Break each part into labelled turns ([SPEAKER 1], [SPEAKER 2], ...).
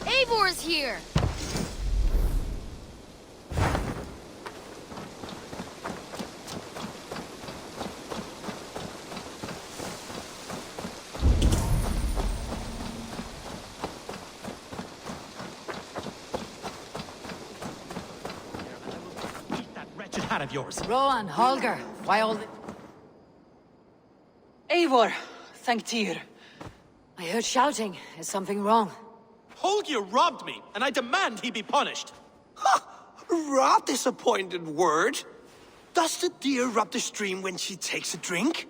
[SPEAKER 1] Eivor's here!
[SPEAKER 2] Hat of yours.
[SPEAKER 3] Rowan, Holger, why all the...
[SPEAKER 4] Eivor, Thanktir.
[SPEAKER 3] I heard shouting. Is something wrong?
[SPEAKER 2] Holger robbed me, and I demand he be punished.
[SPEAKER 5] Ra disappointed word. Does the deer rub the stream when she takes a drink?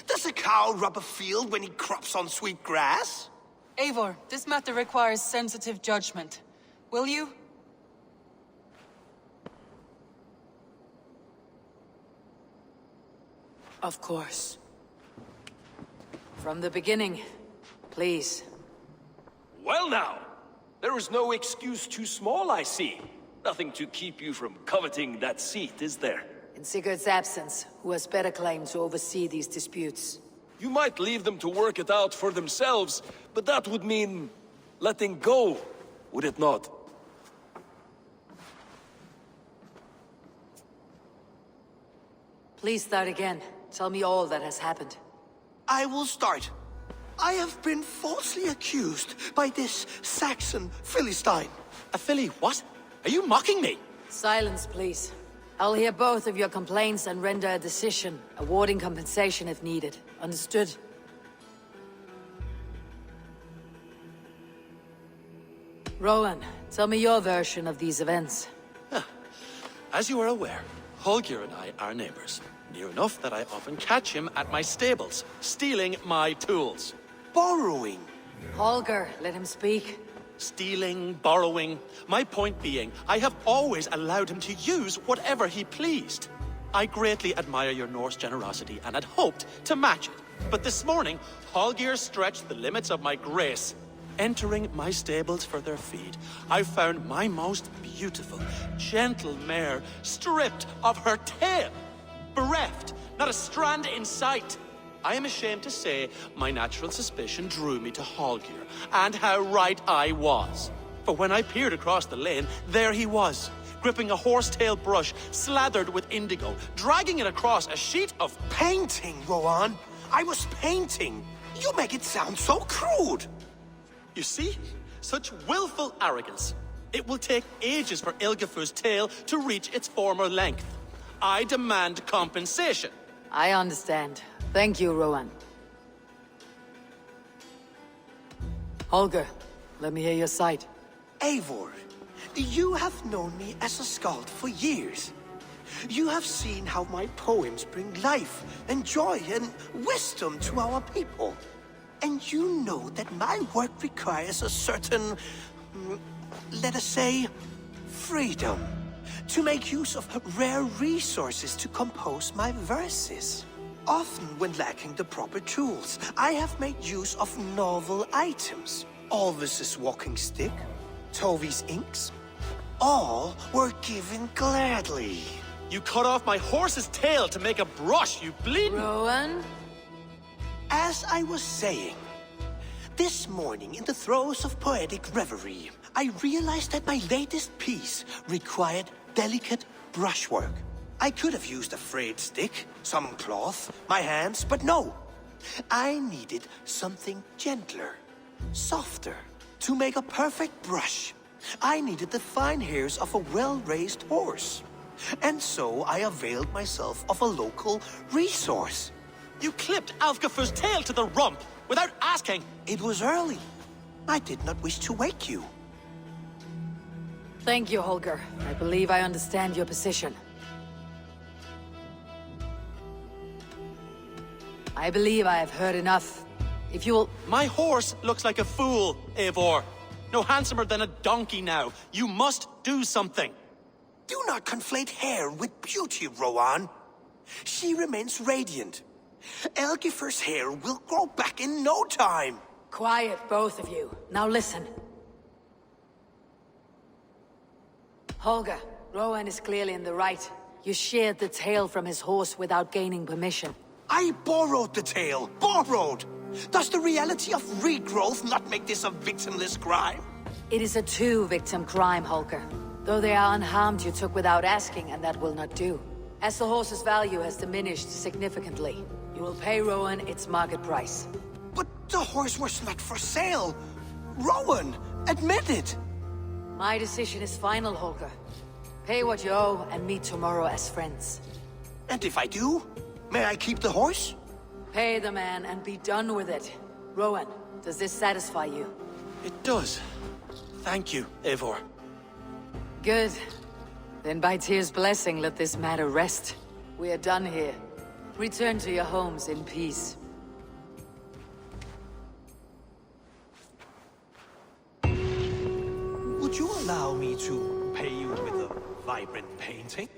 [SPEAKER 5] Does a cow rub a field when he crops on sweet grass?
[SPEAKER 4] Eivor, this matter requires sensitive judgment. Will you?
[SPEAKER 3] Of course. From the beginning, please.
[SPEAKER 6] Well now, there is no excuse too small, I see. Nothing to keep you from coveting that seat, is there?
[SPEAKER 3] In Sigurd's absence, who has better claim to oversee these disputes?
[SPEAKER 6] You might leave them to work it out for themselves, but that would mean letting go, would it not?
[SPEAKER 3] Please start again. Tell me all that has happened.
[SPEAKER 5] I will start. I have been falsely accused by this Saxon Philistine.
[SPEAKER 2] A filly what? Are you mocking me?
[SPEAKER 3] Silence, please. I'll hear both of your complaints and render a decision, awarding compensation if needed. Understood? Rowan, tell me your version of these events.
[SPEAKER 2] As you are aware, Holger and I are neighbors. Near enough that I often catch him at my stables, stealing my tools.
[SPEAKER 5] Borrowing.
[SPEAKER 3] Holger, let him speak.
[SPEAKER 2] Stealing, borrowing. My point being, I have always allowed him to use whatever he pleased. I greatly admire your Norse generosity and had hoped to match it. But this morning, Holger stretched the limits of my grace. Entering my stables for their feed, I found my most beautiful, gentle mare stripped of her tail. Bereft, not a strand in sight. I am ashamed to say my natural suspicion drew me to Holger, and how right I was. For when I peered across the lane, there he was, gripping a horsetail brush slathered with indigo, dragging it across a sheet of...
[SPEAKER 5] Painting, Rowan. I was painting. You make it sound so crude.
[SPEAKER 2] You see? Such willful arrogance. It will take ages for Ilgafur's tail to reach its former length. I demand compensation.
[SPEAKER 3] I understand. Thank you, Rowan. Holger, let me hear your side.
[SPEAKER 5] Eivor, you have known me as a skald for years. You have seen how my poems bring life and joy and wisdom to our people. And you know that my work requires a certain, let us say, freedom. To make use of rare resources to compose my verses. Often when lacking the proper tools, I have made use of novel items. Alvis's walking stick, Tovi's inks. All were given gladly.
[SPEAKER 2] You cut off my horse's tail to make a brush, you bleeding...
[SPEAKER 3] Rowan?
[SPEAKER 5] As I was saying, this morning in the throes of poetic reverie, I realized that my latest piece required delicate brushwork. I could have used a frayed stick, some cloth, my hands, but no. I needed something gentler, softer. To make a perfect brush, I needed the fine hairs of a well-raised horse. And so I availed myself of a local resource.
[SPEAKER 2] You clipped Alfgafur's tail to the rump without asking.
[SPEAKER 5] It was early. I did not wish to wake you.
[SPEAKER 3] Thank you, Holger. I believe I understand your position. I believe I have heard enough. If you'll...
[SPEAKER 2] My horse looks like a fool, Eivor. No handsomer than a donkey now. You must do something.
[SPEAKER 5] Do not conflate hair with beauty, Rowan. She remains radiant. Elgifur's hair will grow back in no time.
[SPEAKER 3] Quiet, both of you. Now listen. Holger, Rowan is clearly in the right. You sheared the tail from his horse without gaining permission.
[SPEAKER 5] I borrowed the tail. Borrowed! Does the reality of regrowth not make this a victimless crime?
[SPEAKER 3] It is a two-victim crime, Holger. Though they are unharmed, you took without asking, and that will not do. As the horse's value has diminished significantly, you will pay Rowan its market price.
[SPEAKER 5] But the horse was not for sale. Rowan, admit it.
[SPEAKER 3] My decision is final, Holger. Pay what you owe and meet tomorrow as friends.
[SPEAKER 5] And if I do, may I keep the horse?
[SPEAKER 3] Pay the man and be done with it. Rowan, does this satisfy you?
[SPEAKER 2] It does. Thank you, Eivor.
[SPEAKER 3] Good. Then by Tyr's blessing, let this matter rest. We are done here. Return to your homes in peace.
[SPEAKER 5] Would you allow me to pay you with a vibrant painting?